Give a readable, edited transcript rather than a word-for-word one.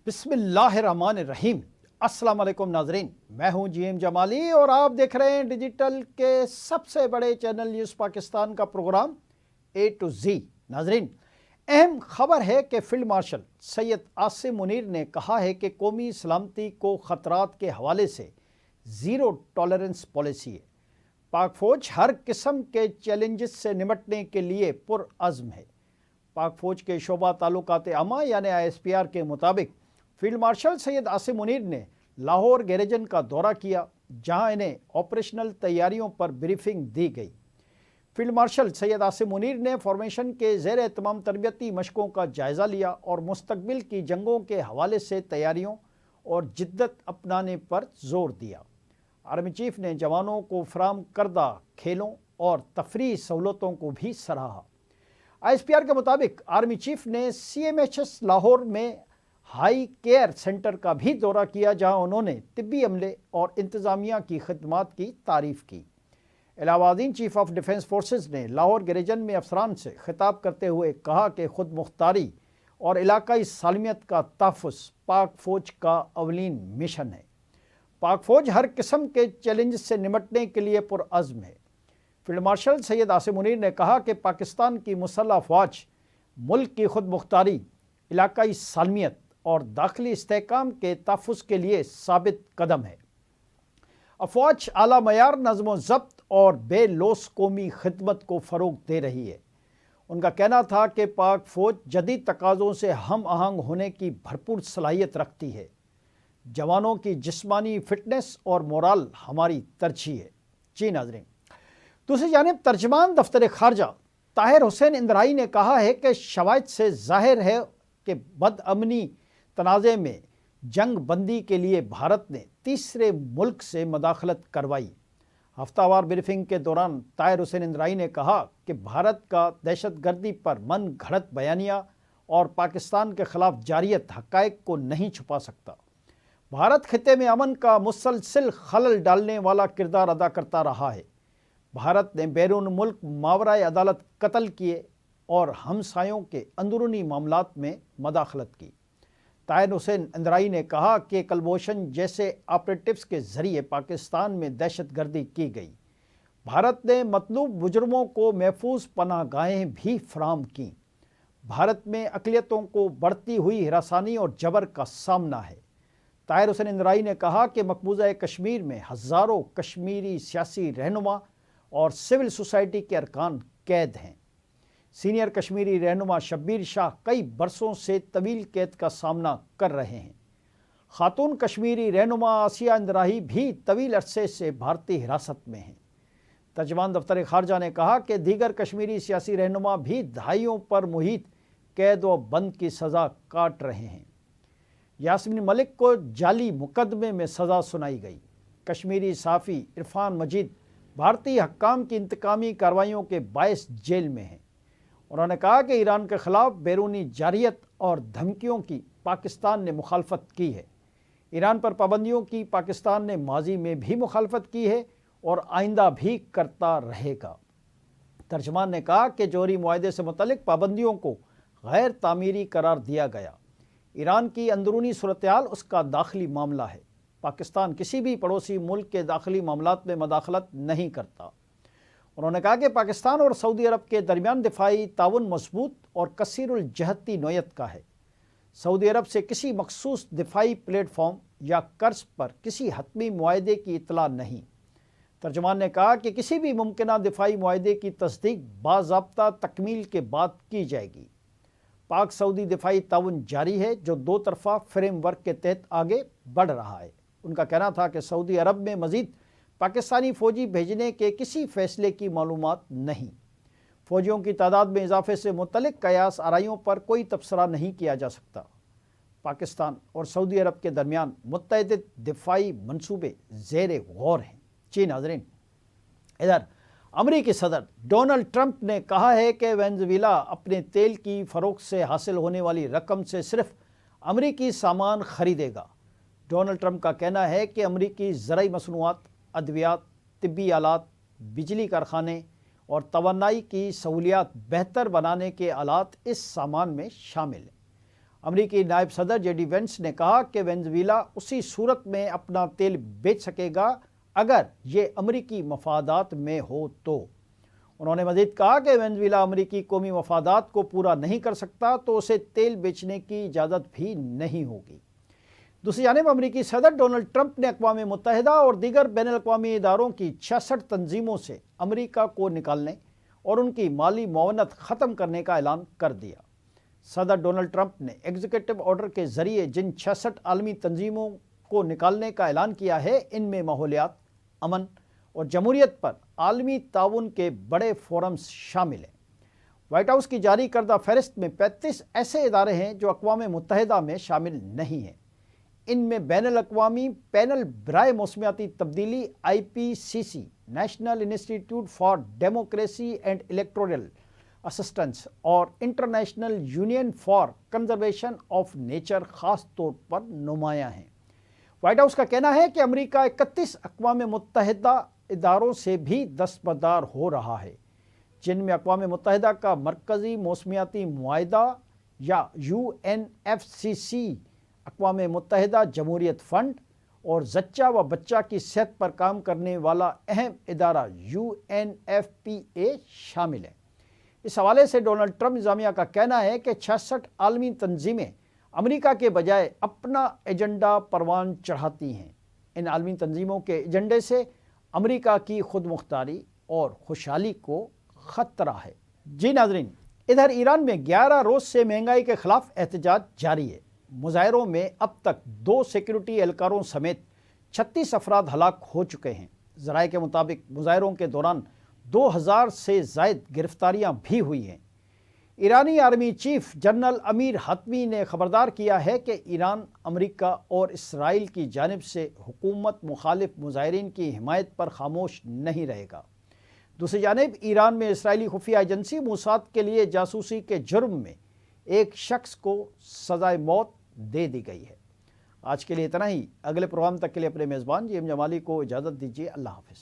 بسم اللہ الرحمن الرحیم۔ السلام علیکم ناظرین، میں ہوں جی ایم جمالی اور آپ دیکھ رہے ہیں ڈیجیٹل کے سب سے بڑے چینل نیوز پاکستان کا پروگرام اے ٹو زی۔ ناظرین، اہم خبر ہے کہ فیلڈ مارشل سید عاصم منیر نے کہا ہے کہ قومی سلامتی کو خطرات کے حوالے سے زیرو ٹالرنس پالیسی ہے۔ پاک فوج ہر قسم کے چیلنجز سے نمٹنے کے لیے پرعزم ہے۔ پاک فوج کے شعبہ تعلقات عامہ یعنی ISPR کے مطابق فیلڈ مارشل سید عاصم منیر نے لاہور گیریجن کا دورہ کیا، جہاں انہیں آپریشنل تیاریوں پر بریفنگ دی گئی۔ فیلڈ مارشل سید عاصم منیر نے فارمیشن کے زیر اہتمام تربیتی مشقوں کا جائزہ لیا اور مستقبل کی جنگوں کے حوالے سے تیاریوں اور جدت اپنانے پر زور دیا۔ آرمی چیف نے جوانوں کو فراہم کردہ کھیلوں اور تفریحی سہولتوں کو بھی سراہا۔ ISPR کے مطابق آرمی چیف نے CMHS لاہور میں ہائی کیئر سینٹر کا بھی دورہ کیا، جہاں انہوں نے طبی عملے اور انتظامیہ کی خدمات کی تعریف کی۔ الہ آبادین چیف آف ڈیفنس فورسز نے لاہور گیریجن میں افسران سے خطاب کرتے ہوئے کہا کہ خود مختاری اور علاقائی سالمیت کا تحفظ پاک فوج کا اولین مشن ہے۔ پاک فوج ہر قسم کے چیلنج سے نمٹنے کے لیے پرعزم ہے۔ فیلڈ مارشل سید عاصم منیر نے کہا کہ پاکستان کی مسلح افواج ملک کی خود مختاری، علاقائی سالمیت اور داخلی استحکام کے تحفظ کے لیے ثابت قدم ہے۔ افواج اعلیٰ معیار نظم و ضبط اور بے لوث قومی خدمت کو فروغ دے رہی ہے۔ ان کا کہنا تھا کہ پاک فوج جدید تقاضوں سے ہم آہنگ ہونے کی بھرپور صلاحیت رکھتی ہے۔ جوانوں کی جسمانی فٹنس اور مورال ہماری ترجیح ہے۔ جی ناظرین، دوسری جانب ترجمان دفتر خارجہ طاہر حسین اندرائی نے کہا ہے کہ شواہد سے ظاہر ہے کہ بدامنی تنازع میں جنگ بندی کے لیے بھارت نے تیسرے ملک سے مداخلت کروائی۔ ہفتہ وار بریفنگ کے دوران طاہر حسین اندرائی نے کہا کہ بھارت کا دہشت گردی پر من گھڑت بیانیہ اور پاکستان کے خلاف جاریت حقائق کو نہیں چھپا سکتا۔ بھارت خطے میں امن کا مسلسل خلل ڈالنے والا کردار ادا کرتا رہا ہے۔ بھارت نے بیرون ملک ماورائے عدالت قتل کیے اور ہمسایوں کے اندرونی معاملات میں مداخلت کی۔ طاہر حسین اندرائی نے کہا کہ کلبھوشن جیسے آپریٹوز کے ذریعے پاکستان میں دہشت گردی کی گئی۔ بھارت نے مطلوب مجرموں کو محفوظ پناہ گاہیں بھی فراہم کیں۔ بھارت میں اقلیتوں کو بڑھتی ہوئی ہراسانی اور جبر کا سامنا ہے۔ طاہر حسین اندرائی نے کہا کہ مقبوضہ کشمیر میں ہزاروں کشمیری سیاسی رہنما اور سول سوسائٹی کے ارکان قید ہیں۔ سینئر کشمیری رہنما شبیر شاہ کئی برسوں سے طویل قید کا سامنا کر رہے ہیں۔ خاتون کشمیری رہنما آسیہ اندرائی بھی طویل عرصے سے بھارتی حراست میں ہیں۔ ترجمان دفتر خارجہ نے کہا کہ دیگر کشمیری سیاسی رہنما بھی دہائیوں پر محیط قید و بند کی سزا کاٹ رہے ہیں۔ یاسمین ملک کو جعلی مقدمے میں سزا سنائی گئی۔ کشمیری صحافی عرفان مجید بھارتی حکام کی انتقامی کارروائیوں کے باعث جیل میں ہیں۔ انہوں نے کہا کہ ایران کے خلاف بیرونی جارحیت اور دھمکیوں کی پاکستان نے مخالفت کی ہے۔ ایران پر پابندیوں کی پاکستان نے ماضی میں بھی مخالفت کی ہے اور آئندہ بھی کرتا رہے گا۔ ترجمان نے کہا کہ جوہری معاہدے سے متعلق پابندیوں کو غیر تعمیری قرار دیا گیا۔ ایران کی اندرونی صورتحال اس کا داخلی معاملہ ہے۔ پاکستان کسی بھی پڑوسی ملک کے داخلی معاملات میں مداخلت نہیں کرتا۔ انہوں نے کہا کہ پاکستان اور سعودی عرب کے درمیان دفاعی تعاون مضبوط اور کثیر الجہتی نوعیت کا ہے۔ سعودی عرب سے کسی مخصوص دفاعی پلیٹ فارم یا قرض پر کسی حتمی معاہدے کی اطلاع نہیں۔ ترجمان نے کہا کہ کسی بھی ممکنہ دفاعی معاہدے کی تصدیق باضابطہ تکمیل کے بعد کی جائے گی۔ پاک سعودی دفاعی تعاون جاری ہے، جو دو طرفہ فریم ورک کے تحت آگے بڑھ رہا ہے۔ ان کا کہنا تھا کہ سعودی عرب میں مزید پاکستانی فوجی بھیجنے کے کسی فیصلے کی معلومات نہیں۔ فوجیوں کی تعداد میں اضافے سے متعلق قیاس آرائیوں پر کوئی تبصرہ نہیں کیا جا سکتا۔ پاکستان اور سعودی عرب کے درمیان متعدد دفاعی منصوبے زیر غور ہیں۔ جی ناظرین، ادھر امریکی صدر ڈونلڈ ٹرمپ نے کہا ہے کہ وینزویلا اپنے تیل کی فروخت سے حاصل ہونے والی رقم سے صرف امریکی سامان خریدے گا۔ ڈونلڈ ٹرمپ کا کہنا ہے کہ امریکی زرعی مصنوعات، ادویات، طبی آلات، بجلی کارخانے اور توانائی کی سہولیات بہتر بنانے کے آلات اس سامان میں شامل ہیں۔ امریکی نائب صدر جے ڈی وینس نے کہا کہ وینزویلا اسی صورت میں اپنا تیل بیچ سکے گا اگر یہ امریکی مفادات میں ہو تو۔ انہوں نے مزید کہا کہ وینزویلا امریکی قومی مفادات کو پورا نہیں کر سکتا تو اسے تیل بیچنے کی اجازت بھی نہیں ہوگی۔ دوسری جانب امریکی صدر ڈونلڈ ٹرمپ نے اقوام متحدہ اور دیگر بین الاقوامی اداروں کی 66 تنظیموں سے امریکہ کو نکالنے اور ان کی مالی معاونت ختم کرنے کا اعلان کر دیا۔ صدر ڈونلڈ ٹرمپ نے ایگزیکٹو آرڈر کے ذریعے جن 66 عالمی تنظیموں کو نکالنے کا اعلان کیا ہے ان میں ماحولیات، امن اور جمہوریت پر عالمی تعاون کے بڑے فورمز شامل ہیں۔ وائٹ ہاؤس کی جاری کردہ فہرست میں 35 ایسے ادارے ہیں جو اقوام متحدہ میں شامل نہیں ہیں۔ ان میں بین الاقوامی پینل برائے موسمیاتی تبدیلی IPCC، National Institute for Democracy and Electoral Assistance اور International Union for Conservation of Nature خاص طور پر نمایاں ہیں۔ وائٹ ہاؤس کا کہنا ہے کہ امریکہ 31 اقوام متحدہ اداروں سے بھی دستبردار ہو رہا ہے، جن میں اقوام متحدہ کا مرکزی موسمیاتی معاہدہ یا UNFCCC، اقوام متحدہ جمہوریت فنڈ اور زچہ و بچہ کی صحت پر کام کرنے والا اہم ادارہ UNFPA شامل ہے۔ اس حوالے سے ڈونلڈ ٹرمپ انتظامیہ کا کہنا ہے کہ 66 عالمی تنظیمیں امریکہ کے بجائے اپنا ایجنڈا پروان چڑھاتی ہیں۔ ان عالمی تنظیموں کے ایجنڈے سے امریکہ کی خود مختاری اور خوشحالی کو خطرہ ہے۔ جی ناظرین، ادھر ایران میں 11 روز سے مہنگائی کے خلاف احتجاج جاری ہے۔ مظاہروں میں اب تک 2 سیکیورٹی اہلکاروں سمیت 36 افراد ہلاک ہو چکے ہیں۔ ذرائع کے مطابق مظاہروں کے دوران 2000 سے زائد گرفتاریاں بھی ہوئی ہیں۔ ایرانی آرمی چیف جنرل امیر حاتمی نے خبردار کیا ہے کہ ایران امریکہ اور اسرائیل کی جانب سے حکومت مخالف مظاہرین کی حمایت پر خاموش نہیں رہے گا۔ دوسری جانب ایران میں اسرائیلی خفیہ ایجنسی موساد کے لیے جاسوسی کے جرم میں ایک شخص کو سزائے موت دے دی گئی ہے۔ آج کے لیے اتنا ہی۔ اگلے پروگرام تک کے لیے اپنے میزبان جیم جمالی کو اجازت دیجیے۔ اللہ حافظ۔